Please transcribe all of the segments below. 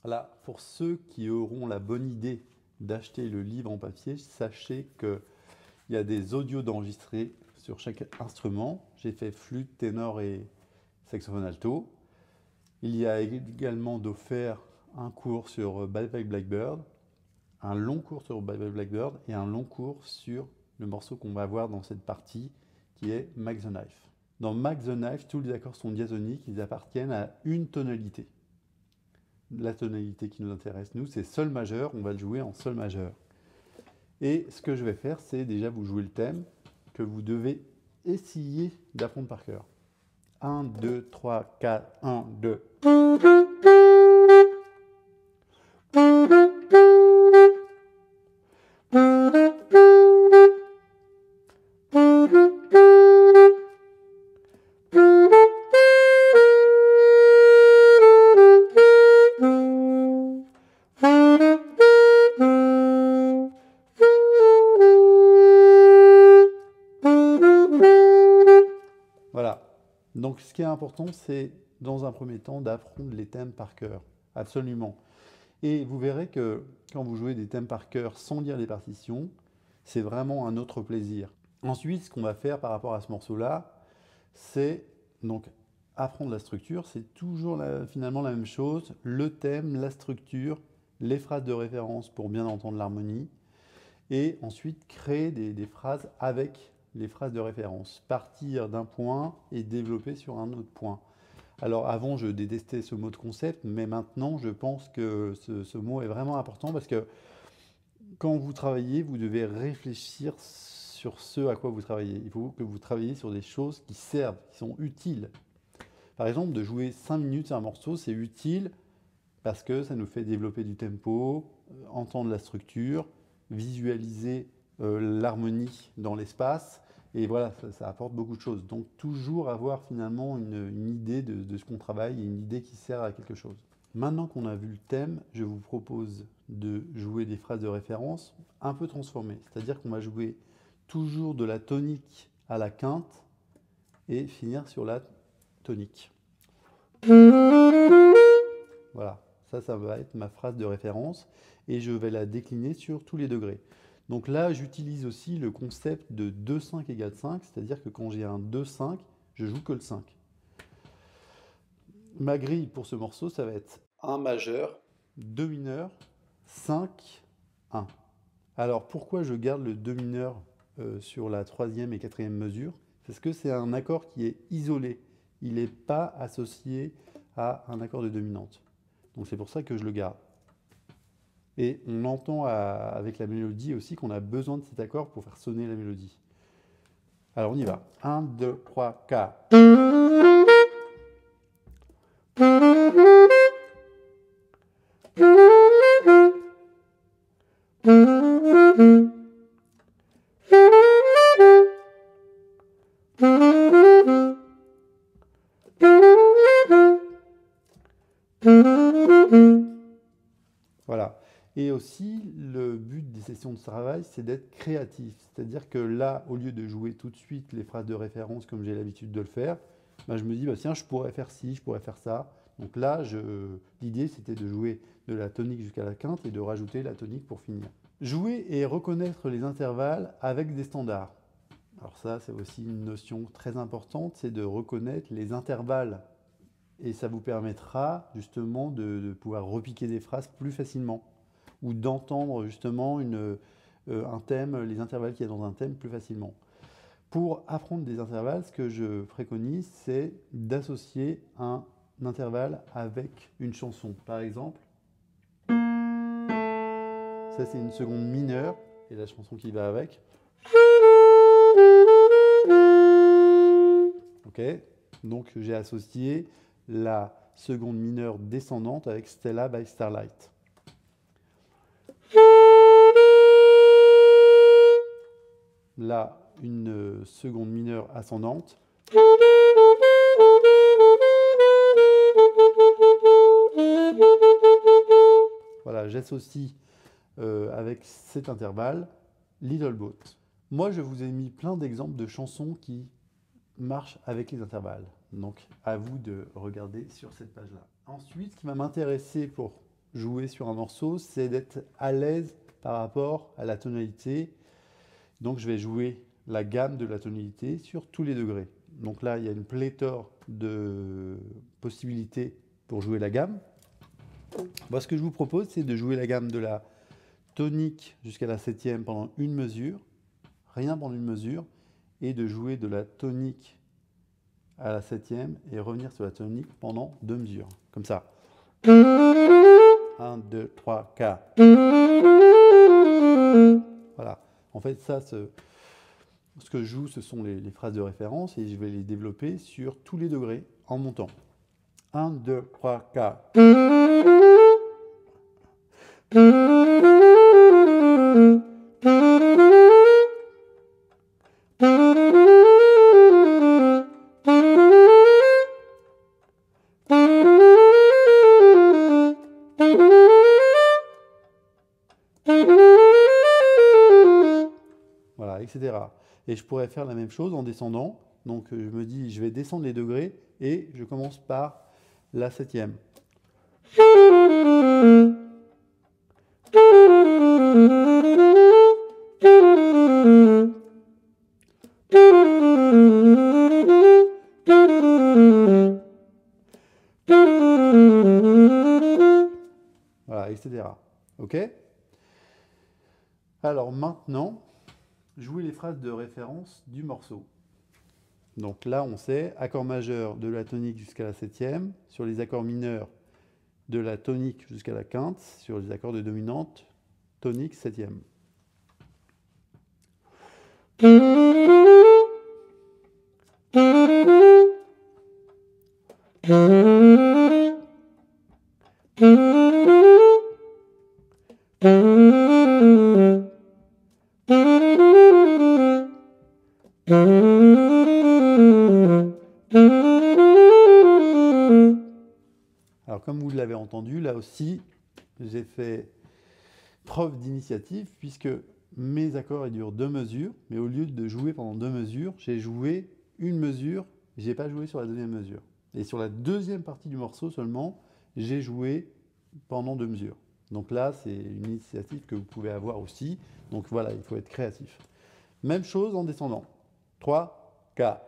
Là, pour ceux qui auront la bonne idée d'acheter le livre en papier, sachez qu'il y a des audios d'enregistrés sur chaque instrument. J'ai fait flûte, ténor et saxophone alto. Il y a également d'offert un cours sur Bye Bye Blackbird, un long cours sur Bye Bye Blackbird et un long cours sur le morceau qu'on va voir dans cette partie qui est Mac the Knife. Dans Mac the Knife, tous les accords sont diatoniques, ils appartiennent à une tonalité. La tonalité qui nous intéresse, nous, c'est Sol majeur, on va le jouer en Sol majeur. Et ce que je vais faire, c'est déjà vous jouer le thème que vous devez essayer d'apprendre par cœur. 1, 2, 3, 4, 1, 2. Voilà. Donc ce qui est important, c'est dans un premier temps d'apprendre les thèmes par cœur. Absolument. Et vous verrez que quand vous jouez des thèmes par cœur sans lire les partitions, c'est vraiment un autre plaisir. Ensuite, ce qu'on va faire par rapport à ce morceau-là, c'est donc apprendre la structure. C'est toujours finalement la même chose. Le thème, la structure, les phrases de référence pour bien entendre l'harmonie. Et ensuite, créer des phrases avec les phrases de référence. Partir d'un point et développer sur un autre point. Alors avant, je détestais ce mot de concept, mais maintenant, je pense que ce mot est vraiment important parce que quand vous travaillez, vous devez réfléchir sur ce à quoi vous travaillez. Il faut que vous travailliez sur des choses qui servent, qui sont utiles. Par exemple, de jouer 5 minutes sur un morceau, c'est utile parce que ça nous fait développer du tempo, entendre la structure, visualiser l'harmonie dans l'espace. Et voilà, ça apporte beaucoup de choses. Donc toujours avoir finalement une idée de ce qu'on travaille et une idée qui sert à quelque chose. Maintenant qu'on a vu le thème, je vous propose de jouer des phrases de référence un peu transformées. C'est-à-dire qu'on va jouer toujours de la tonique à la quinte et finir sur la tonique. Voilà, ça va être ma phrase de référence et je vais la décliner sur tous les degrés. Donc là, j'utilise aussi le concept de 2-5 égale 5, c'est-à-dire que quand j'ai un 2-5, je joue que le 5. Ma grille pour ce morceau, ça va être 1 majeur, 2 mineur, 5, 1. Alors pourquoi je garde le 2 mineur sur la 3e et 4e mesure? Parce que c'est un accord qui est isolé. Il n'est pas associé à un accord de dominante. Donc c'est pour ça que je le garde. Et on entend avec la mélodie aussi qu'on a besoin de cet accord pour faire sonner la mélodie. Alors on y va. 1, 2, 3, 4. Voilà. Et aussi, le but des sessions de travail, c'est d'être créatif. C'est-à-dire que là, au lieu de jouer tout de suite les phrases de référence comme j'ai l'habitude de le faire, bah, je me dis, bah, tiens, je pourrais faire ci, je pourrais faire ça. Donc là, l'idée, c'était de jouer de la tonique jusqu'à la quinte et de rajouter la tonique pour finir. Jouer et reconnaître les intervalles avec des standards. Alors ça, c'est aussi une notion très importante, c'est de reconnaître les intervalles. Et ça vous permettra justement de pouvoir repiquer des phrases plus facilement ou d'entendre justement un thème, les intervalles qu'il y a dans un thème plus facilement. Pour apprendre des intervalles, ce que je préconise, c'est d'associer un intervalle avec une chanson. Par exemple, ça c'est une seconde mineure et la chanson qui va avec. Ok, donc j'ai associé la seconde mineure descendante avec Stella by Starlight. Là, une seconde mineure ascendante. Voilà, j'associe avec cet intervalle Little Boat. Moi, je vous ai mis plein d'exemples de chansons qui marchent avec les intervalles. Donc, à vous de regarder sur cette page-là. Ensuite, ce qui va m'intéresser pour jouer sur un morceau, c'est d'être à l'aise par rapport à la tonalité. Donc je vais jouer la gamme de la tonalité sur tous les degrés. Donc là, il y a une pléthore de possibilités pour jouer la gamme. Moi, ce que je vous propose, c'est de jouer la gamme de la tonique jusqu'à la septième pendant une mesure, rien pendant une mesure, et de jouer de la tonique à la septième et revenir sur la tonique pendant 2 mesures, comme ça. 1, 2, 3, 4. Voilà. En fait, ça, ce que je joue, ce sont les phrases de référence et je vais les développer sur tous les degrés en montant. 1, 2, 3, 4. Voilà, etc. Et je pourrais faire la même chose en descendant. Donc je me dis, je vais descendre les degrés et je commence par la septième. Voilà, etc. OK? Alors maintenant, jouer les phrases de référence du morceau. Donc là, on sait accord majeur de la tonique jusqu'à la septième, sur les accords mineurs de la tonique jusqu'à la quinte, sur les accords de dominante, tonique septième. Alors comme vous l'avez entendu, là aussi, j'ai fait preuve d'initiative puisque mes accords ils durent 2 mesures, mais au lieu de jouer pendant 2 mesures, j'ai joué une mesure, je n'ai pas joué sur la deuxième mesure. Et sur la deuxième partie du morceau seulement, j'ai joué pendant 2 mesures. Donc là, c'est une initiative que vous pouvez avoir aussi. Donc voilà, il faut être créatif. Même chose en descendant. 3, 4.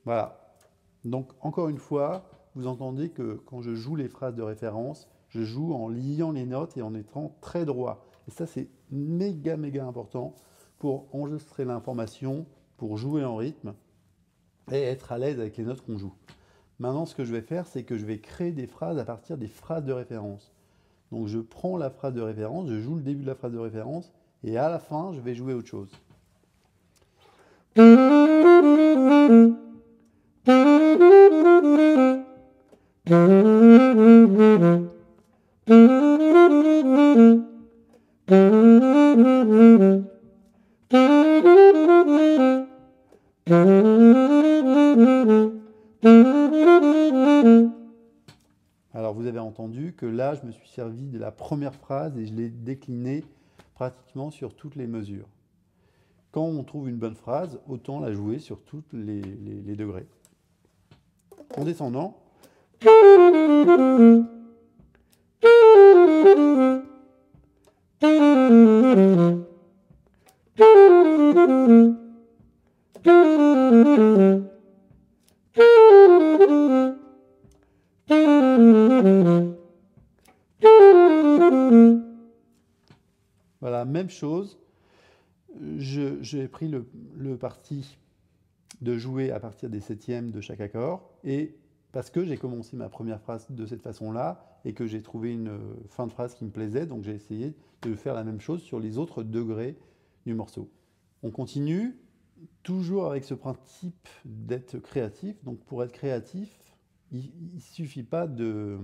Voilà. Donc, encore une fois, vous entendez que quand je joue les phrases de référence, je joue en liant les notes et en étant très droit. Et ça, c'est méga important pour enregistrer l'information, pour jouer en rythme et être à l'aise avec les notes qu'on joue. Maintenant, ce que je vais faire, c'est que je vais créer des phrases à partir des phrases de référence. Donc, je prends la phrase de référence, je joue le début de la phrase de référence et à la fin, je vais jouer autre chose. Alors vous avez entendu que là, je me suis servi de la première phrase et je l'ai déclinée pratiquement sur toutes les mesures. Quand on trouve une bonne phrase, autant la jouer sur tous les degrés. En descendant, voilà, même chose. J'ai pris le parti de jouer à partir des septièmes de chaque accord, et parce que j'ai commencé ma première phrase de cette façon-là, et que j'ai trouvé une fin de phrase qui me plaisait, donc j'ai essayé de faire la même chose sur les autres degrés du morceau. On continue, toujours avec ce principe d'être créatif. Donc pour être créatif, il ne suffit pas de...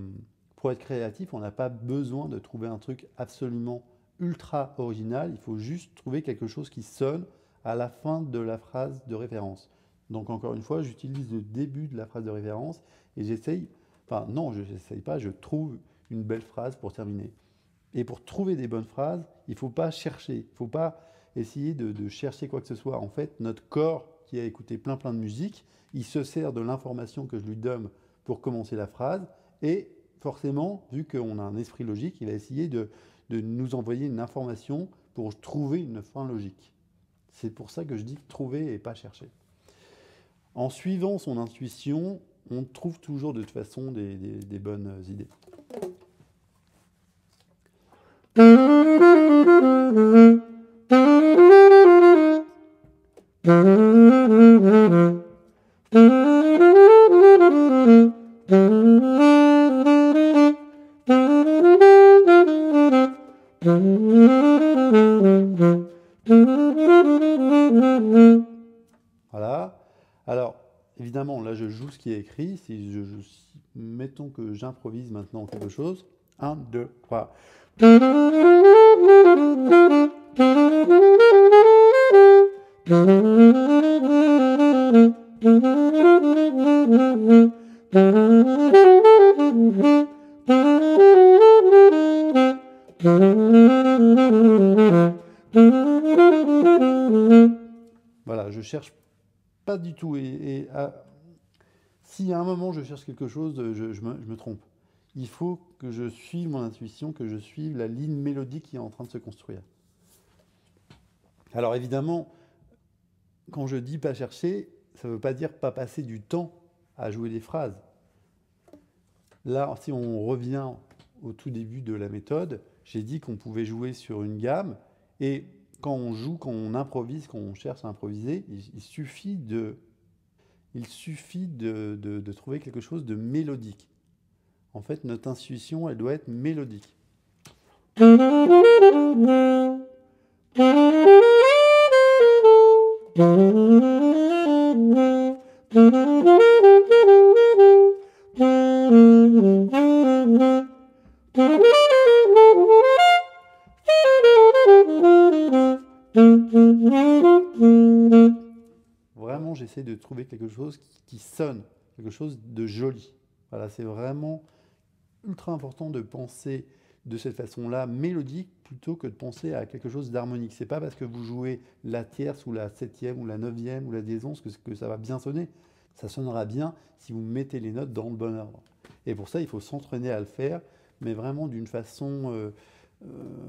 Pour être créatif, on n'a pas besoin de trouver un truc absolument ultra original, il faut juste trouver quelque chose qui sonne à la fin de la phrase de référence. Donc encore une fois, j'utilise le début de la phrase de référence et j'essaye, enfin non, je n'essaye pas, je trouve une belle phrase pour terminer. Et pour trouver des bonnes phrases, il ne faut pas chercher, il ne faut pas essayer de chercher quoi que ce soit. En fait, notre corps qui a écouté plein de musique, il se sert de l'information que je lui donne pour commencer la phrase et forcément, vu qu'on a un esprit logique, il va essayer de nous envoyer une information pour trouver une fin logique. C'est pour ça que je dis trouver et pas chercher. En suivant son intuition, on trouve toujours de toute façon des bonnes idées. Voilà. Alors, évidemment, là, je joue ce qui est écrit. Mettons que j'improvise maintenant quelque chose. 1, 2, 3. Voilà, je cherche pas du tout. Si à un moment je cherche quelque chose, je me trompe. Il faut que je suive mon intuition, que je suive la ligne mélodique qui est en train de se construire. Alors évidemment, quand je dis pas chercher, ça ne veut pas dire pas passer du temps à jouer des phrases. Là, si on revient au tout début de la méthode, j'ai dit qu'on pouvait jouer sur une gamme et quand on joue, quand on improvise, quand on cherche à improviser, il suffit de trouver quelque chose de mélodique. En fait, notre intuition, elle doit être mélodique. Vraiment, j'essaie de trouver quelque chose qui sonne, quelque chose de joli. Voilà, c'est vraiment ultra important de penser de cette façon-là, mélodique, plutôt que de penser à quelque chose d'harmonique. C'est pas parce que vous jouez la tierce ou la septième ou la neuvième ou la diésonce que ça va bien sonner. Ça sonnera bien si vous mettez les notes dans le bon ordre. Et pour ça, il faut s'entraîner à le faire, mais vraiment d'une façon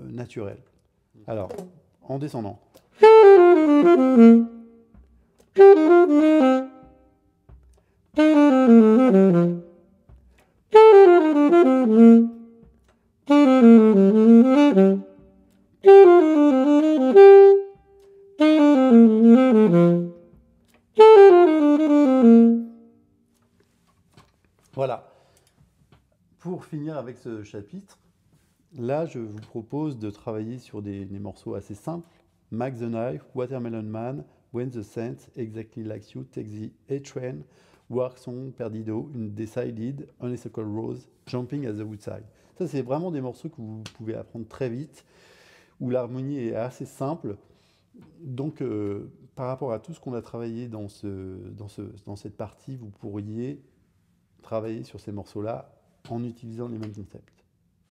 naturelle. Alors, en descendant. Voilà. Pour finir avec ce chapitre, là, je vous propose de travailler sur des morceaux assez simples. Mac the Knife, Watermelon Man, When the Saints, Exactly Like You, Take the A-Train, Work Song, Perdido, Undecided, Honeysuckle Rose, Jumping at the Woodside. Ça, c'est vraiment des morceaux que vous pouvez apprendre très vite, où l'harmonie est assez simple. Donc, par rapport à tout ce qu'on a travaillé dans cette partie, vous pourriez travailler sur ces morceaux-là en utilisant les mêmes concepts.